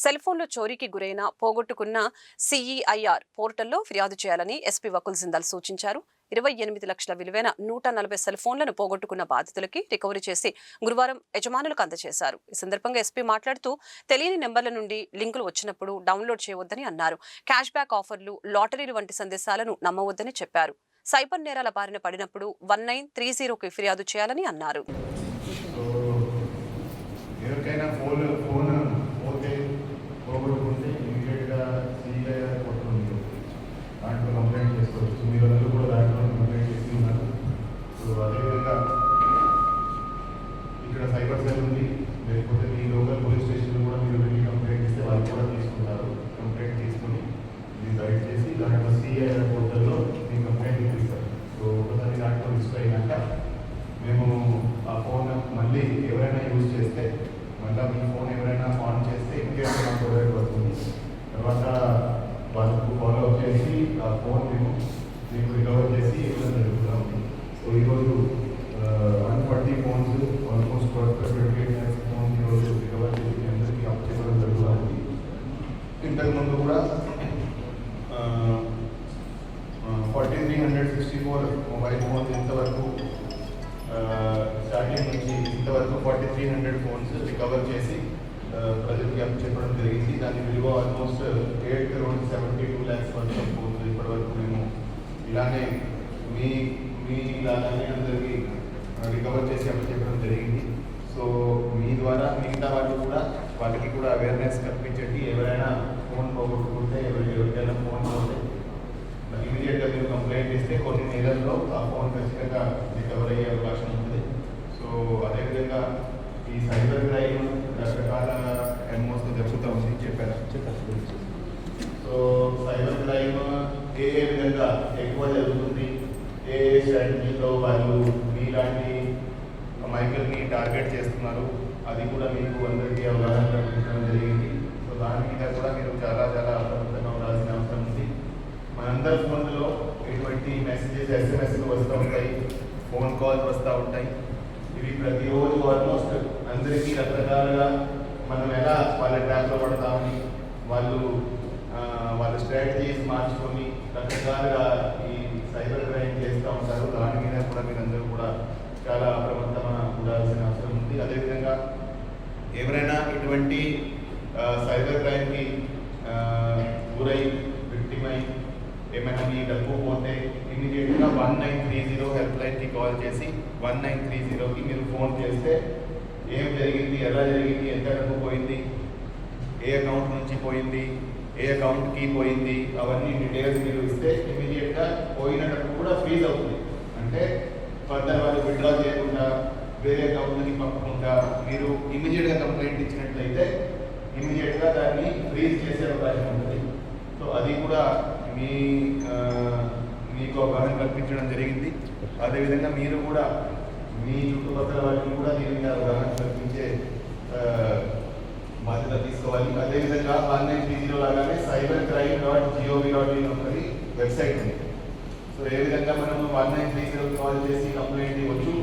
Cell ఫోన్లో చోరీకి గురైన పోగొట్టుకున్న సిఈఐఆర్ పోర్టల్లో ఫిర్యాదు చేయాలని ఎస్పీ వకుల్ జిందాల్ సూచించారు. 28 లక్షల విలువైన 140 సెల్ ఫోన్లను పోగొట్టుకున్న బాధితులకి రికవరీ చేసి గురువారం యజమానులకు అందజేశారు. ఈ సందర్భంగా ఎస్పీ మాట్లాడుతూ తెలియని నెంబర్ల నుండి లింకులు వచ్చినప్పుడు డౌన్లోడ్ చేయవద్దని అన్నారు. క్యాష్ బ్యాక్ ఆఫర్లు, లాటరీలు వంటి సందేశాలను నమ్మవద్దని చెప్పారు. సైబర్ నేరాల బారిన పడినప్పుడు 1930కి ఫిర్యాదు చేయాలని అన్నారు. పోగొట్టుకుంటే ఇమీడియట్గా సిఐఆర్ పోర్టల్ ఉంది, దాంట్లో కంప్లైంట్ చేసుకోవచ్చు. మీరందరూ కూడా దాంట్లో కంప్లైంట్ చేసి ఉన్నారు. సో అదేవిధంగా ఇక్కడ సైబర్ సెల్ ఉంది, లేకపోతే మీ లోకల్ పోలీస్ స్టేషన్లో కూడా మీరు వెళ్ళి కంప్లైంట్ చేస్తే వాళ్ళు కూడా తీసుకుంటారు. కంప్లైంట్ తీసుకుని మీరు రైట్ చేసి దాంట్లో సిఐఆర్ పోర్టల్లో మీ కంప్లైంట్ ఇస్తారు. సో ఒకసారి దాంట్లో రిజిస్టర్ అయినాక మేము ఆ ఫోన్ మళ్ళీ ఎవరైనా యూజ్ చేస్తే, మళ్ళీ మీ ఫోన్ ఎవరైనా ఆన్ చేస్తే ఇంకేమైనా మాకు ప్రొవైడ్ అవుతుంది. తర్వాత వాళ్ళకు ఫాలో అప్ చేసి ఆ ఫోన్ మేము మీకు రికవర్ చేసి ఇవ్వడం జరుగుతూ ఉంది. సో ఈరోజు 140 ఫోన్స్, ఆల్మోస్ట్ 28 lakhs ఫోన్స్ ఈరోజు రికవర్ చేసి అందరికీ అప్ చేయడం జరుగుతూ ఉంది. ఇంతకుముందు కూడా 4364 మొబైల్ ఫోన్స్ ఇంతవరకు స్టార్టింగ్ నుంచి ఇంతవరకు 4300 ఫోన్స్ రికవర్ చేసి ప్రజలకి అప్ చెప్పడం జరిగింది. దాని విలువ ఆల్మోస్ట్ 8.72 lakhs వరకు ఫోన్స్ ఇప్పటివరకు మేము ఇలానే మీ ఇలానే అందరికీ రికవర్ చేసి అప్ చెప్పడం జరిగింది. సో మీ ద్వారా మిగతా వాళ్ళకి కూడా అవేర్నెస్ కల్పించండి. ఎవరైనా ఫోన్ పోగొట్టుకుంటే, ఎవరికైనా ఫోన్ పోతే ఇమీడియట్గా మీరు కంప్లైంట్ ఇస్తే కొన్ని నెలల్లో ఆ ఫోన్ ఖచ్చితంగా రికవర్ అయ్యే అవకాశం ఉంటుంది. సో అదేవిధంగా ఈ సైబర్ క్రైమ్ రకరకాల ఎంఓస్తో జరుగుతూ ఉంది చెప్పారు. సో సైబర్ క్రైమ్ ఏ విధంగా ఎక్కువ జరుగుతుంది, ఏ స్ట్రాటజీలో వాళ్ళు మీలాంటి మైకల్ని టార్గెట్ చేస్తున్నారు, అది కూడా మీకు అందరికీ అవగాహన కల్పించడం జరిగింది. సో దాని మీద కూడా మీరు చాలా అప్రమత్తంగా ఉండాల్సిన అవసరం ఉంది. మనందరి ఫోన్లో ఎటువంటి మెసేజెస్, ఎస్ఎంఎస్లు వస్తూ ఉంటాయి, ఫోన్ కాల్స్ వస్తూ ఉంటాయి. ఇవి ప్రతిరోజు ఆల్మోస్ట్ అందరికీ రకరకాలుగా మనం ఎలా వాళ్ళ ట్రాప్లో పడతామని వాళ్ళ స్ట్రాటజీస్ మార్చుకొని రకరకాలుగా ఈ సైబర్ క్రైమ్ చేస్తూ ఉంటారు. దాని మీద కూడా మీరందరూ కూడా చాలా అప్రమత్తంగా ఉండాల్సిన అవసరం ఉంది. అదేవిధంగా ఎవరైనా ఇటువంటి సైబర్ క్రైమ్కి గురై విక్టిమై ఏమైనా మీ డబ్బు పోతే ఇమీడియట్గా 1930 హెల్ప్ లైన్కి కాల్ చేసి 1930కి మీరు ఫోన్ చేస్తే ఏం జరిగింది, ఎలా జరిగింది, ఎంత డబ్బు పోయింది, ఏ అకౌంట్ నుంచి పోయింది, ఏ అకౌంట్కి పోయింది, అవన్నీ డీటెయిల్స్ మీరు ఇస్తే ఇమీడియట్గా పోయిన డబ్బు కూడా ఫ్రీజ్ అవుతుంది. అంటే ఫర్దర్ వాళ్ళు విత్డ్రా చేయకుండా వేరే అకౌంట్కి పంపకుండా మీరు ఇమీడియట్గా కంప్లైంట్ ఇచ్చినట్లయితే ఇమీడియట్గా దాన్ని ఫ్రీజ్ చేసే అవకాశం ఉంటుంది. సో అది కూడా మీకు అవగాహన కల్పించడం జరిగింది. అదేవిధంగా మీరు కూడా మీ చుట్టుపక్కల వాళ్ళకి కూడా దీని మీద అవగాహన కల్పించే బాధ్యత తీసుకోవాలి. అదేవిధంగా 1930 లాగానే cybercrime.gov.in ఒకటి వెబ్సైట్ ఉంది. సో ఏ విధంగా మనం 1930 కాల్ చేసి కంప్లైంట్ ఇవ్వచ్చు,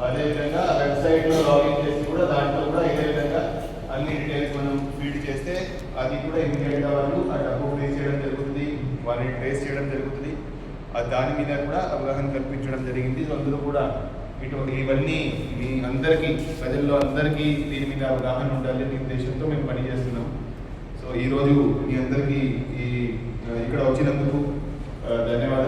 అదేవిధంగా ఆ వెబ్సైట్లో లాగిన్ చేసి కూడా దాంట్లో కూడా ఇదే విధంగా అన్ని డీటెయిల్స్ మనం ఫీడ్ చేస్తే అది కూడా ఇమీడియట్గా వాళ్ళు ఆ డబ్బు ఫేస్ చేయడం జరుగుతుంది, వాళ్ళని ట్రేస్ చేయడం జరుగుతుంది. దాని మీద కూడా అవగాహన కల్పించడం జరిగింది. అందరూ కూడా ఇవన్నీ మీ అందరికీ, ప్రజల్లో అందరికీ దీని మీద అవగాహన ఉండాలనే ఉద్దేశంతో మేము పనిచేస్తున్నాం. సో ఈరోజు మీ అందరికీ ఇక్కడ వచ్చినందుకు ధన్యవాదాలు.